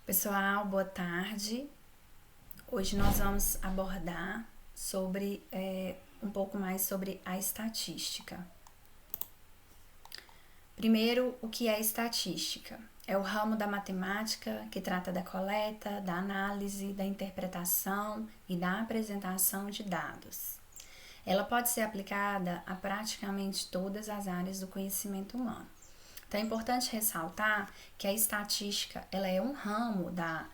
Pessoal, boa tarde. Hoje nós vamos abordar um pouco mais sobre a estatística. Primeiro, o que é estatística? É o ramo da matemática que trata da coleta, da análise, da interpretação e da apresentação de dados. Ela pode ser aplicada a praticamente todas as áreas do conhecimento humano. Então é importante ressaltar que a estatística ela é um ramo da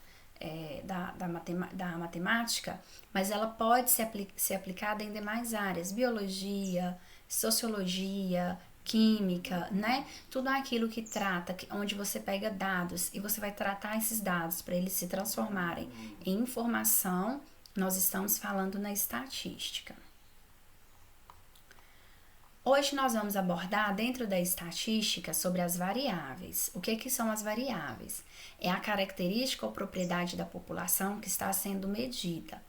matemática, mas ela pode ser aplicada em demais áreas, biologia, sociologia, química, né? Tudo aquilo que trata, onde você pega dados e você vai tratar esses dados para eles se transformarem em informação, nós estamos falando na estatística. Hoje nós vamos abordar dentro da estatística sobre as variáveis. O que são as variáveis? É a característica ou propriedade da população que está sendo medida.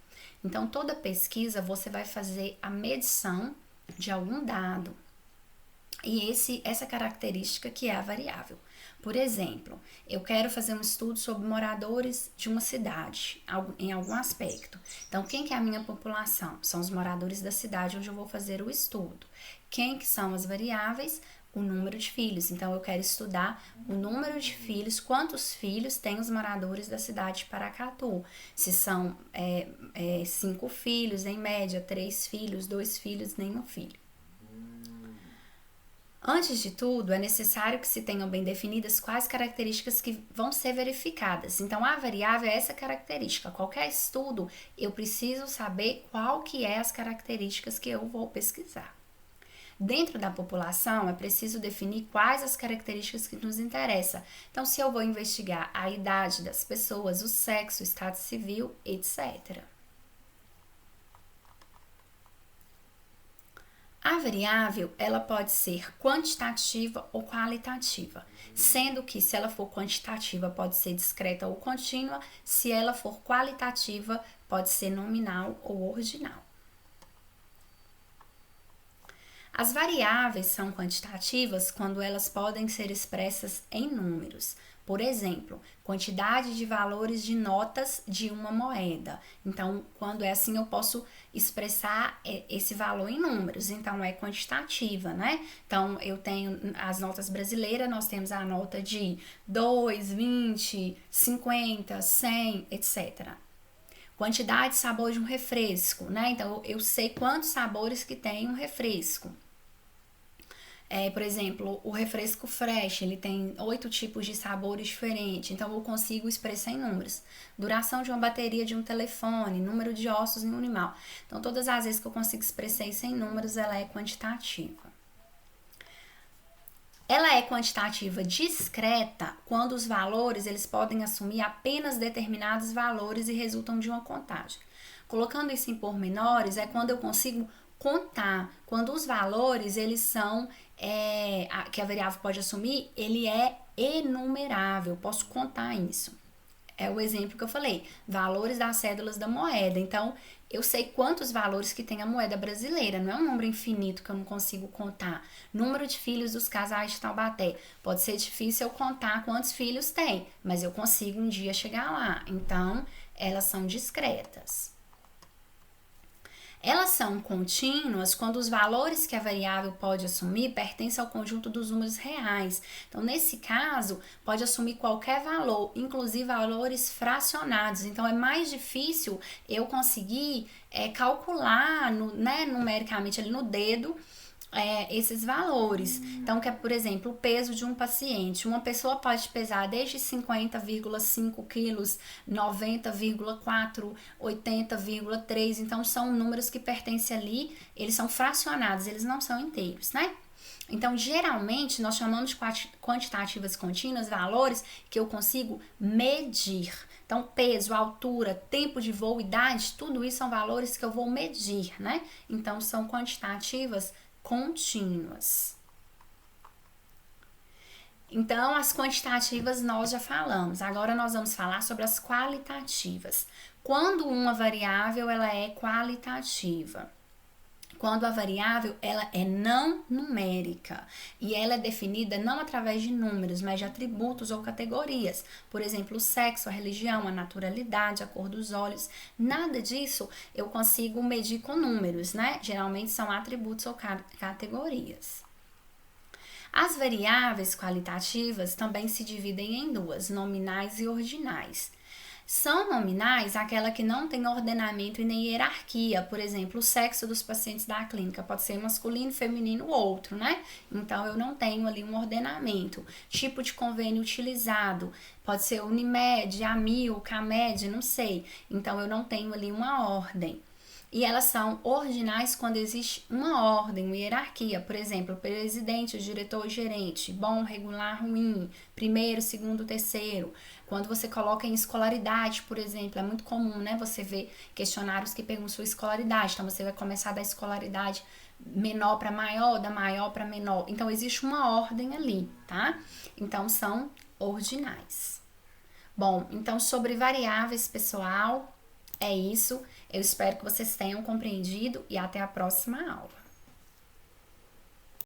Então, toda pesquisa você vai fazer a medição de algum dado. E essa característica que é a variável. Por exemplo, eu quero fazer um estudo sobre moradores de uma cidade, em algum aspecto. Então, quem que é a minha população? São os moradores da cidade onde eu vou fazer o estudo. Quem que são as variáveis? O número de filhos. Então, eu quero estudar o número de filhos, quantos filhos têm os moradores da cidade de Paracatu. Se são 5 filhos, em média, 3 filhos, 2 filhos, nenhum filho. Antes de tudo, é necessário que se tenham bem definidas quais características que vão ser verificadas. Então, a variável é essa característica. Qualquer estudo, eu preciso saber qual que é as características que eu vou pesquisar. Dentro da população, é preciso definir quais as características que nos interessam. Então, se eu vou investigar a idade das pessoas, o sexo, o estado civil, etc. A variável, ela pode ser quantitativa ou qualitativa, sendo que se ela for quantitativa pode ser discreta ou contínua, se ela for qualitativa pode ser nominal ou ordinal. As variáveis são quantitativas quando elas podem ser expressas em números. Por exemplo, quantidade de valores de notas de uma moeda. Então, quando é assim, eu posso expressar esse valor em números. Então, é quantitativa, né? Então, eu tenho as notas brasileiras, nós temos a nota de 2, 20, 50, 100, etc. Quantidade de sabor de um refresco, né? Então, eu sei quantos sabores que tem um refresco. Por exemplo, o refresco fresh, ele tem 8 tipos de sabores diferentes, então eu consigo expressar em números. Duração de uma bateria de um telefone, número de ossos em um animal. Então, todas as vezes que eu consigo expressar isso em números, ela é quantitativa. Ela é quantitativa discreta quando os valores eles podem assumir apenas determinados valores e resultam de uma contagem. Colocando isso em pormenores, é quando eu consigo contar, quando os valores eles são que a variável pode assumir, ele é enumerável, posso contar isso. É o exemplo que eu falei, valores das cédulas da moeda. Então, eu sei quantos valores que tem a moeda brasileira, não é um número infinito que eu não consigo contar. Número de filhos dos casais de Taubaté. Pode ser difícil eu contar quantos filhos tem, mas eu consigo um dia chegar lá. Então, elas são discretas. Elas são contínuas quando os valores que a variável pode assumir pertencem ao conjunto dos números reais. Então, nesse caso, pode assumir qualquer valor, inclusive valores fracionados. Então, é mais difícil eu conseguir calcular numericamente ali no dedo esses valores. Então, que é, por exemplo, o peso de um paciente. Uma pessoa pode pesar desde 50,5 quilos, 90,4, 80,3. Então, são números que pertencem ali, eles são fracionados, eles não são inteiros, né? Então, geralmente, nós chamamos de quantitativas contínuas valores que eu consigo medir. Então, peso, altura, tempo de voo, idade, tudo isso são valores que eu vou medir, né? Então, são quantitativas contínuas. Então, as quantitativas nós já falamos. Agora nós vamos falar sobre as qualitativas. Quando uma variável ela é qualitativa? quando a variável ela é não numérica e ela é definida não através de números, mas de atributos ou categorias. Por exemplo, o sexo, a religião, a naturalidade, a cor dos olhos. Nada disso eu consigo medir com números, né? Geralmente são atributos ou categorias. As variáveis qualitativas também se dividem em duas, nominais e ordinais. São nominais aquela que não tem ordenamento e nem hierarquia. Por exemplo, o sexo dos pacientes da clínica pode ser masculino, feminino ou outro, né? Então, eu não tenho ali um ordenamento. Tipo de convênio utilizado, pode ser Unimed, Amil, Camed, não sei. Então, eu não tenho ali uma ordem. E elas são ordinais quando existe uma ordem, uma hierarquia. Por exemplo, presidente, diretor, gerente, bom, regular, ruim, primeiro, segundo, terceiro. Quando você coloca em escolaridade, por exemplo, é muito comum, né? Você vê questionários que perguntam sua escolaridade. Então, você vai começar da escolaridade menor para maior, da maior para menor. Então, existe uma ordem ali, tá? Então, são ordinais. Bom, então, sobre variáveis, pessoal, é isso. Eu espero que vocês tenham compreendido e até a próxima aula.